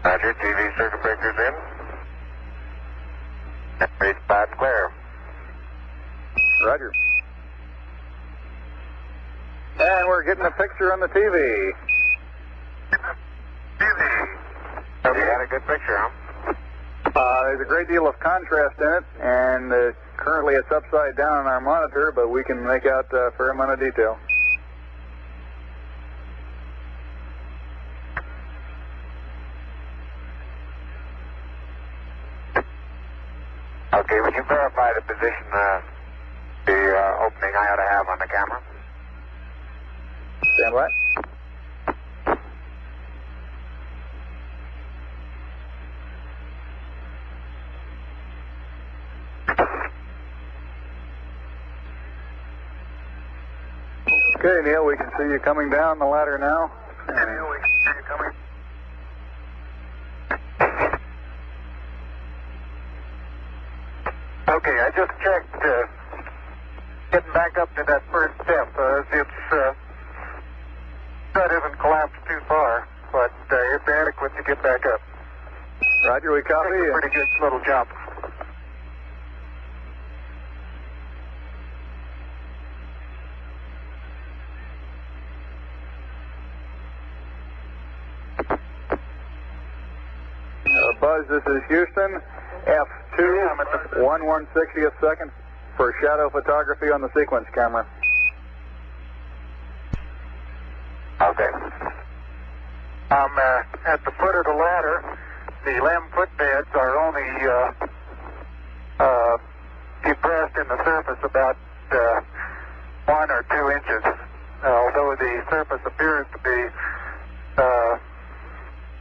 Roger, TV circuit breaker's in. Read loud and clear. Roger. And we're getting a picture on the TV. You got a good picture, huh? There's a great deal of contrast in it, and currently it's upside down on our monitor, but we can make out a fair amount of detail. Okay, would you verify the position, the opening I ought to have on the camera? Stand by. Okay, Neil, we can see you coming down the ladder now. Neil, we can see you coming. Okay, I just checked, getting back up to that first step. That isn't collapsed too far, but it's adequate to get back up. Roger, we copy. It's a pretty good little jump. Buzz, this is Houston, F2, 1/160th second for shadow photography on the sequence camera. Okay. I'm at the foot of the ladder. The LEM footbeds are only depressed in the surface about 1 or 2 inches, although the surface appears to be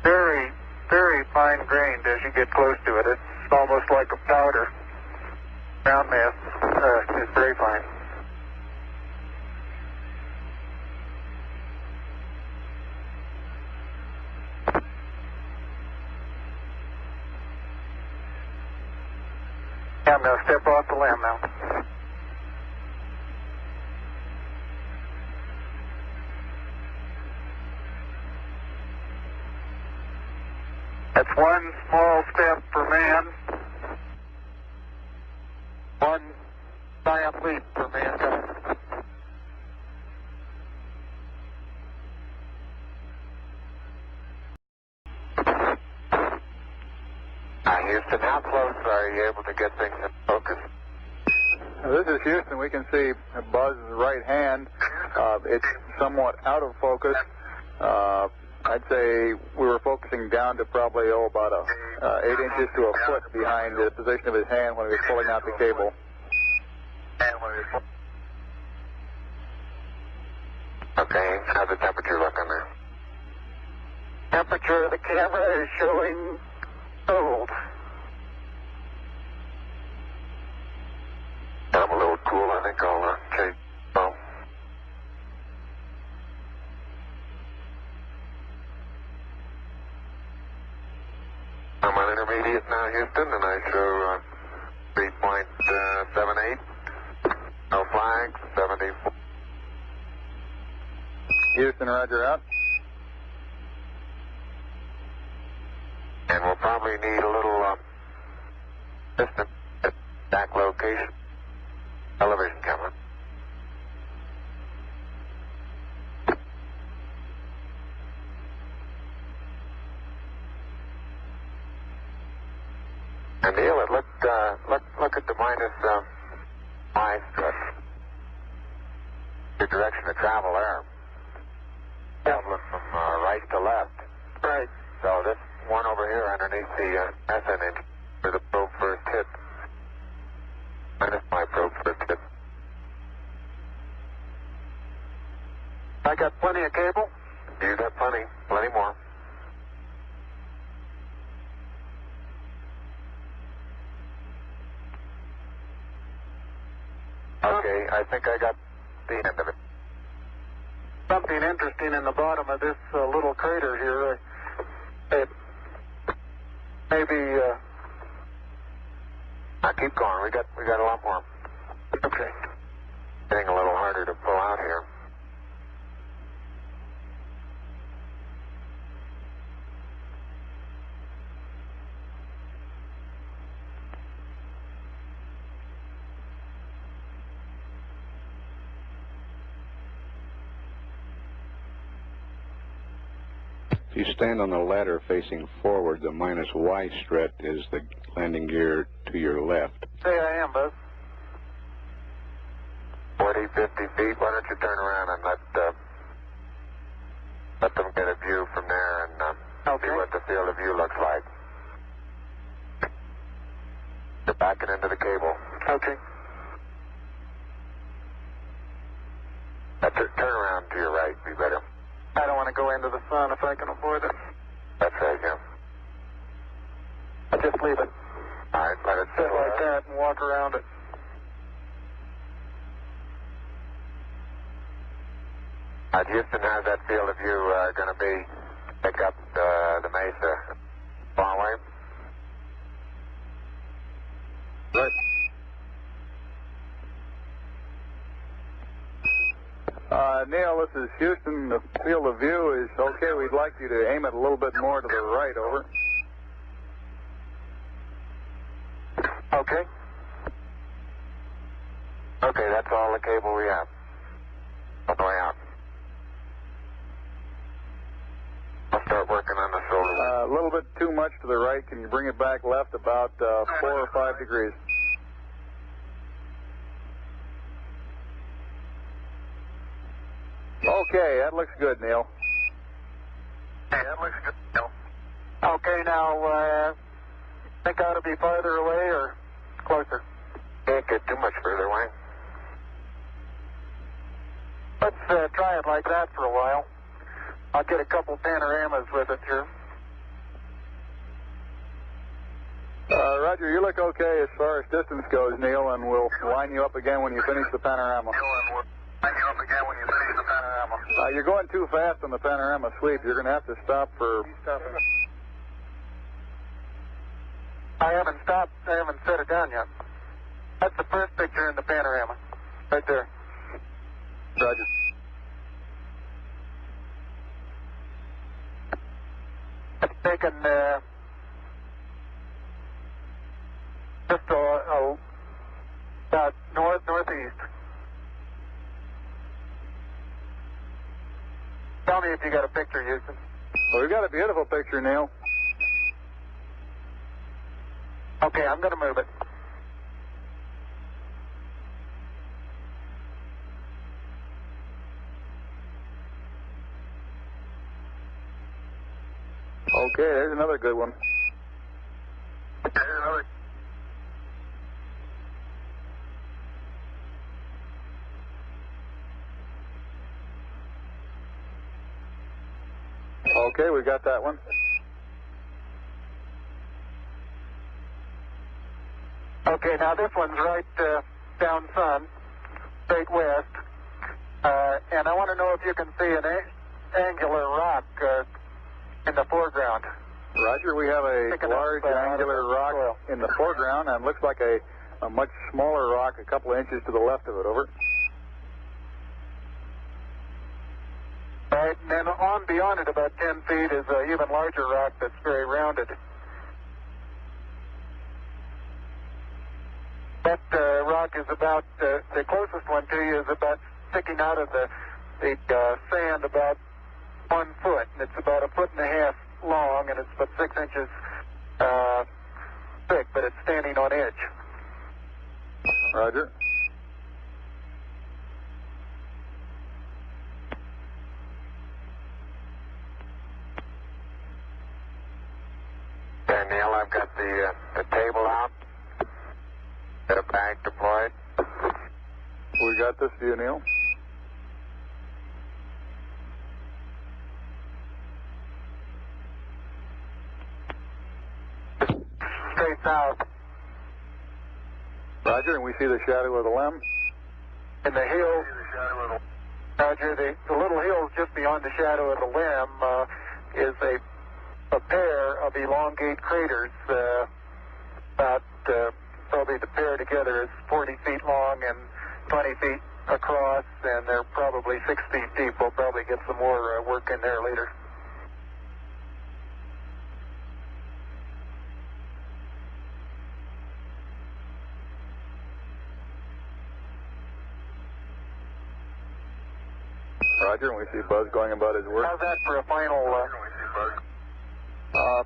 very, very fine-grained as you get close to it. It's almost like a powder. Ground mass is very fine. I'm going to step off the LEM now. That's one small step for man, one giant leap for mankind. Houston, how close are you able to get things in focus? This is Houston. We can see Buzz's right hand. It's somewhat out of focus. I'd say we were focusing down to probably, about 8 inches to a foot behind the position of his hand when he was pulling out the cable. Okay, how's the temperature looking there? Temperature of the camera is showing cold. I'm a little cool. I think I'll take phone. I'm on intermediate now, Houston, and I show 3.78. No flags, 74. Houston, roger out. And we'll probably need a little distance at back location. Television camera. And Neil, it look at the minus I stress. Your direction of travel there. Traveling from right to left. Right. So this one over here underneath the SN engine where the probe first hit. Minus my probe first hit. I got plenty of cable? You got plenty more. Okay, I think I got the end of it. Something interesting in the bottom of this little crater here. Maybe. Keep going. We got a lot more. Okay. Getting a little harder to pull out here. If you stand on the ladder facing forward, the -Y strut is the landing gear to your left. Say I am, Buzz. 40, 50 feet. Why don't you turn around and let them get a view from there and see what the field of view looks like. You're backing into the cable. Okay. Turn around to your right, be better. I don't want to go into the sun if I can avoid it. That's right, yeah. I'll just leave it. All right, let it Sit like that and walk around it. Houston, how's that field of view going to be? Pick up the mesa far away? Right. Neil, this is Houston. The field of view is okay. We'd like you to aim it a little bit more to the right, over. Okay. Okay, that's all the cable we have. All the way out. I'll start working on the shoulder. A little bit too much to the right. Can you bring it back left about 4 or 5 degrees? Okay, that looks good, Neil. Hey, that looks good, Neil. Okay, now, think I ought to be farther away or closer? Can't get too much further away. Let's try it like that for a while. I'll get a couple panoramas with it here. Roger, you look okay as far as distance goes, Neil, and we'll line you up again when you finish the panorama. You're going too fast on the panorama sweep. You're going to have to stop for... I haven't stopped. I haven't set it down yet. That's the first picture in the panorama. Right there. Roger. It's taken just about northeast. Tell me if you got a picture, Houston. Well, we've got a beautiful picture, Neil. Okay, I'm going to move it. Okay, there's another good one. Okay, we got that one. Okay, now this one's right down sun, straight west. And I want to know if you can see an angular rock in the foreground. Roger, we have a large angular rock in the foreground, and looks like a much smaller rock a couple of inches to the left of it, over. Right, and then on beyond it about 10 feet is an even larger rock that's very rounded. That rock is about, the closest one to you is about sticking out of the sand about 1 foot. And it's about 1.5 feet long, and it's about 6 inches thick, but it's standing on edge. Roger. Okay, Neil, I've got the table out. Got a bag deployed. We got this view, Neil. Straight south. Roger, and we see the shadow of the limb. And the hill. Roger, the little hills just beyond the shadow of the limb is a pair of elongate craters. About probably the pair together is 40 feet long and 20 feet across, and they're probably 6 feet deep. We'll probably get some more work in there later. Roger, and we see Buzz going about his work. How's that for a final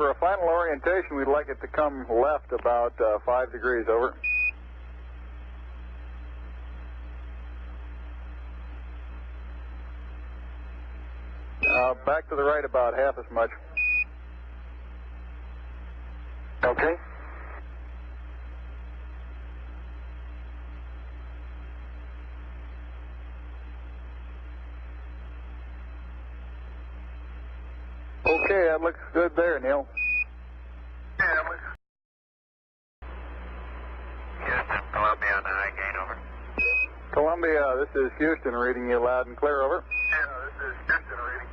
for a final orientation, we'd like it to come left about 5 degrees, over. Back to the right about half as much. Okay. Okay, that looks good there, Neil. Yeah, that looks... Houston, Columbia on the high gain, over. Columbia, this is Houston, reading you loud and clear, over. Yeah, this is Houston reading.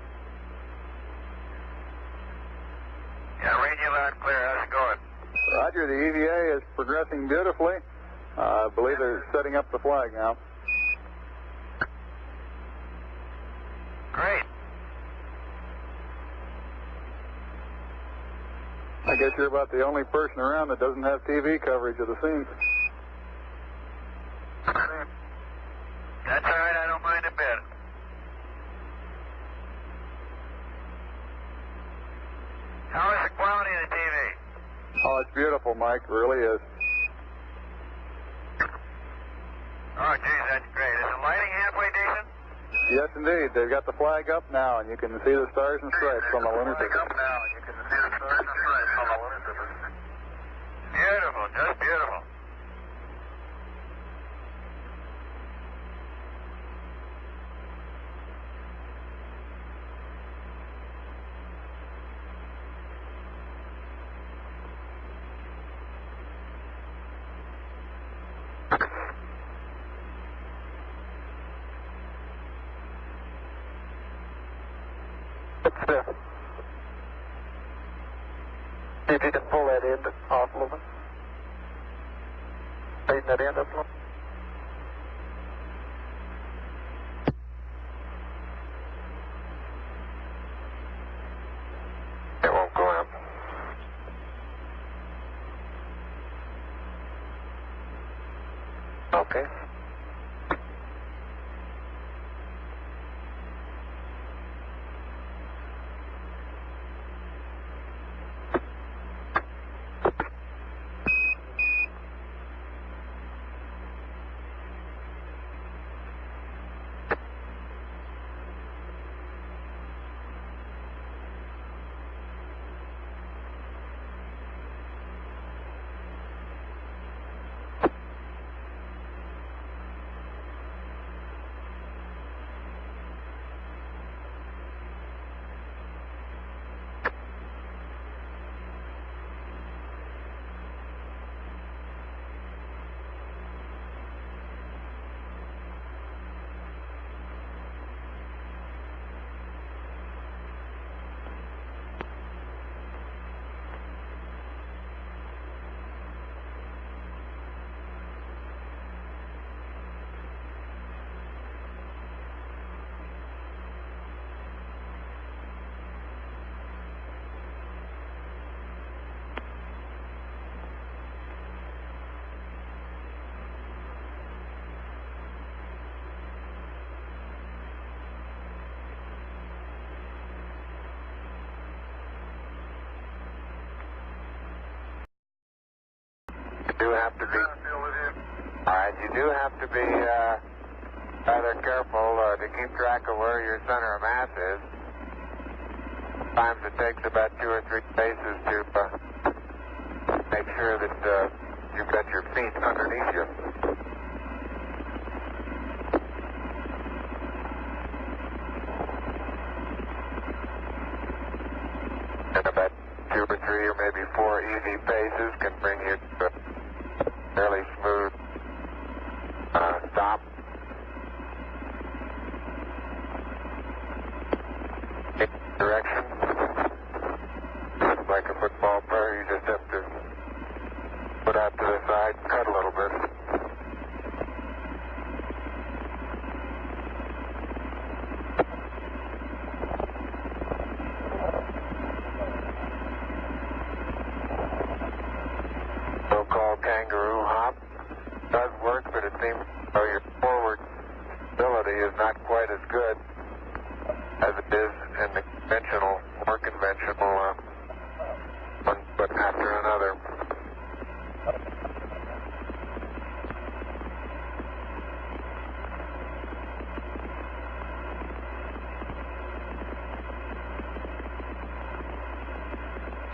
Yeah, reading you loud and clear. How's it going? Roger, the EVA is progressing beautifully. I believe they're setting up the flag now. Great. I guess you're about the only person around that doesn't have TV coverage of the scene. That's all right, I don't mind a bit. How is the quality of the TV? Oh, it's beautiful, Mike. It really is. Oh, geez, that's great. Is the lighting halfway decent? Yes, indeed. They've got the flag up now, and you can see the stars and stripes on the lunar surface. Beautiful, just beautiful. See if you can pull that end off a little bit. Tighten that end up a little. It won't go up. Okay. You do have to be rather careful to keep track of where your center of mass is. Sometimes it takes about 2 or 3 paces to make sure that you've got your feet underneath you. And about 2 or 3 or maybe 4 easy paces can bring you to a fairly smooth stop. Direction. Like a football player, you just have to put out to the side, cut a little bit. So-called kangaroo hop does work, but it seems your forward ability is not quite as good as it is in the conventional, more conventional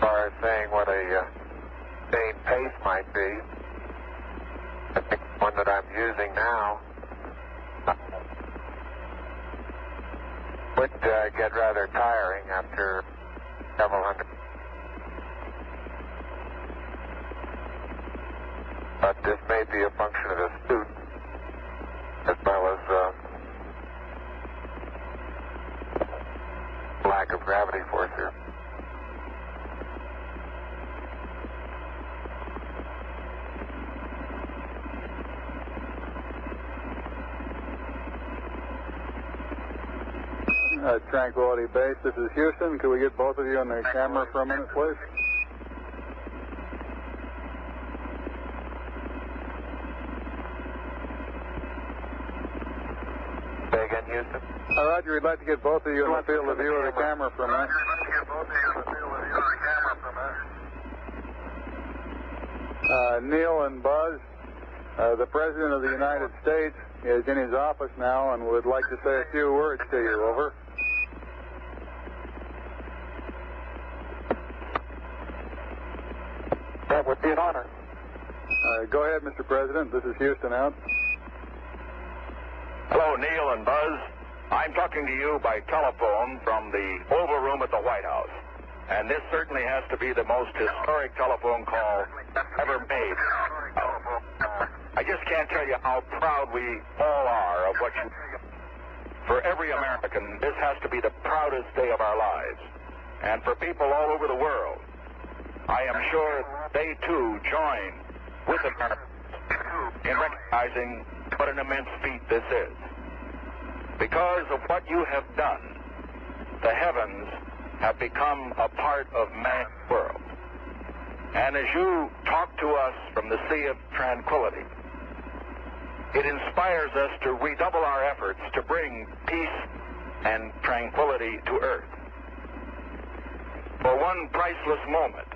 far as saying what a sustained pace might be. I think the one that I'm using now would get rather tiring after several hundred. But this may be a function of the suit as well as lack of gravity force here. Tranquility Base, this is Houston. Could we get both of you on the camera for a minute, please? Say again, Houston. Roger, we'd like to get both of you in the field of view of the camera for a minute. Neil and Buzz, the President of the United States is in his office now and would like to say a few words to you. Over. That would be an honor. Go ahead, Mr. President. This is Houston out. Hello, Neil and Buzz. I'm talking to you by telephone from the Oval Room at the White House. And this certainly has to be the most historic telephone call ever made. I just can't tell you how proud we all are of what you do. For every American, this has to be the proudest day of our lives. And for people all over the world, I am sure they too join with Americans in recognizing what an immense feat this is. Because of what you have done, the heavens have become a part of man's world. And as you talk to us from the Sea of Tranquility, it inspires us to redouble our efforts to bring peace and tranquility to Earth. For one priceless moment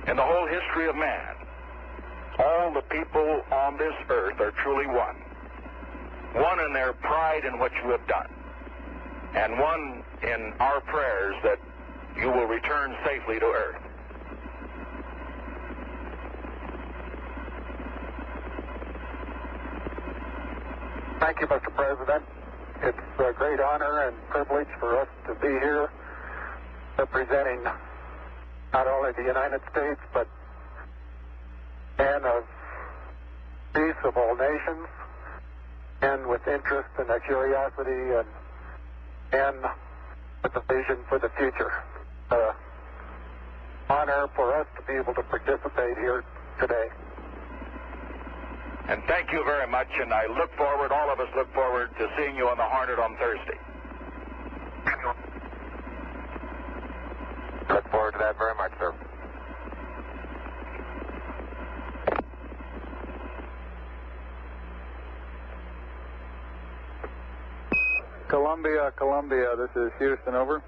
in the whole history of man, all the people on this earth are truly one. One in their pride in what you have done, and one in our prayers that you will return safely to Earth. Thank you, Mr. President. It's a great honor and privilege for us to be here representing not only the United States, but men of peace of all nations, and with interest and a curiosity and with a vision for the future. Honor for us to be able to participate here today. And thank you very much, and I look forward, all of us look forward to seeing you on the Hornet on Thursday. Look forward to that very much, sir. Columbia, this is Houston, over.